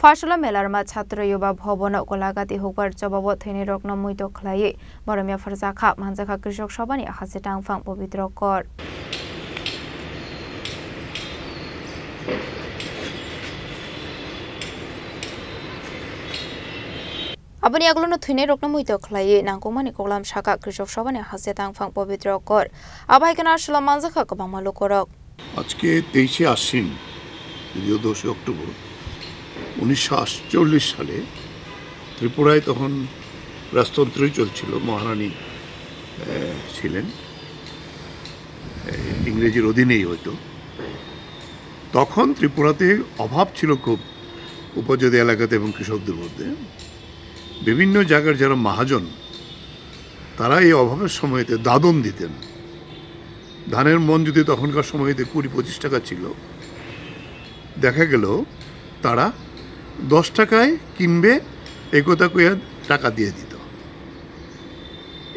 ফাশলা মেলারমা ছাত্র युवा ভবন গলাগাতি হুকবার জবাবত থৈনি রকন মুইতো খলায়ে বরমিয়া ফরজাখা মানজাখা কৃষক সভানি আহাসে টাংফাং পবিত্র কর Abani aglono thune rokna muito khlai nangkomani koglam shaka krishok shabane hase tangphang pavitra kor abai kana shla manjakha kabama lokorok আজকে 23 আশ্বিন যদিও 10 অক্টোবর 1948 সালে ত্রিপুরায় তখন রাজতন্ত্রই চলছিল মহারানী ছিলেন ইংরেজির অধীনেই হয়তো তখন ত্রিপুরাতে অভাব ছিল খুব উপজাতি এলাকাতে এবং কৃষকদের মধ্যে বিভিন্ন জায়গার যারা মহাজন তারা এই অভাবের সময়তে দাদন দিতেন ধানের মন যদি তখনকার সময়তে 20-25 টাকা ছিল দেখা গেল তারা 10 টাকায় কিনবে এই কথা কইয়া টাকা দিয়ে দিত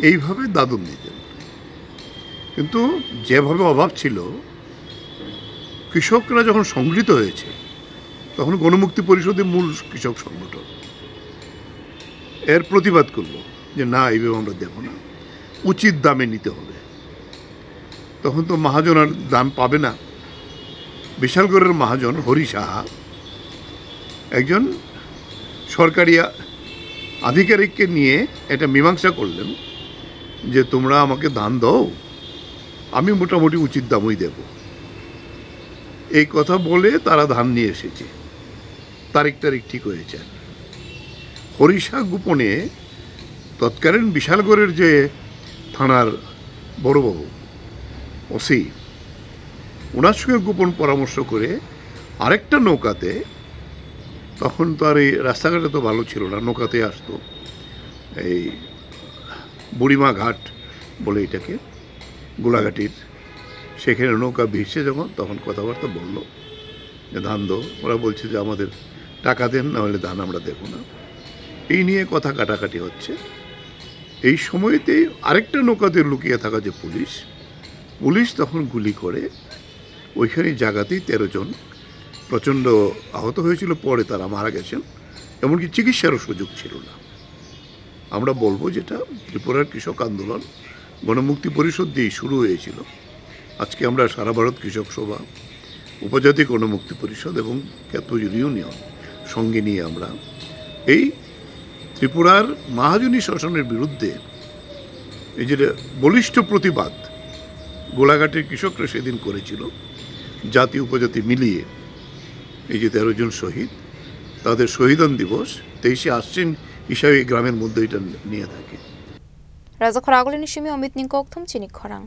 এইভাবে দাদন দিতেন কিন্তু যেভাবে অভাব ছিল কৃষকরা যখন সংগঠিত হয়েছে তখন গণমুক্তি পরিষদের মূল কৃষক সংগঠন এর প্রতিবাদ করলো যে না এইভাবে আমরা দেব না উচিত দামে নিতে হবে তখন তো মহাজন আর দাম পাবে না বিশালগড়ের মহাজন হরি সাহা একজন সরকারি আধিকারিককে নিয়ে এটা মীমাংসা করলেন যে তোমরা আমাকে দান দাও আমি মোটামুটি উচিত দামই দেব এই কথা বলে তারা ধান নিয়ে এসেছে তারিখ ঠিক হয়েছে হরিষা গোপনে তৎকালীন বিশালগড়ের যে থানার বড়বাবু ওসি ওনার সঙ্গে গোপন পরামর্শ করে আরেকটা নৌকাতে তখন তো আর এই রাস্তাঘাটে তো ভালো ছিল না নৌকাতে আসতো এই বুড়িমা ঘাট বলে এটাকে গোলাঘাটির সেখানে নৌকা ভিড়ছে যখন তখন কথাবার্তা বলল যে ধান দো ওরা বলছে যে আমাদের টাকা দেন না হলে ধান আমরা দেবো না এই নিয়ে কথা কাটাকাটি হচ্ছে এই সময়তেই আরেকটা নৌকাতে লুকিয়ে থাকা যে পুলিশ তখন গুলি করে ওইখানে জায়গাতেই 13 জন প্রচণ্ড আহত হয়েছিল পরে তারা মারা গেছেন এমনকি চিকিৎসারও সুযোগ ছিল না আমরা বলবো যেটা ত্রিপুরার কৃষক আন্দোলন গণমুক্তি পরিষদ দিয়েই শুরু হয়েছিল আজকে আমরা সারা ভারত কৃষক সভা উপজাতি গণমুক্তি পরিষদ এবং ক্যাথলিক ইউনিয়ন সঙ্গে নিয়ে আমরা এই ত্রিপুরার মহাজনী শাসনের বিরুদ্ধে এই যে বলিষ্ঠ প্রতিবাদ গোলাঘাটের কৃষকরা সেদিন করেছিল জাতি উপজাতি মিলিয়ে এই যে 13 জন শহীদ তাদের শহীদান দিবস 23 আশ্বিন হিসাবে গ্রামের মধ্যে এটা নিয়ে থাকে রাজা খরাগলিনী সিমি অমিত নিকক থুম চিনি খরাং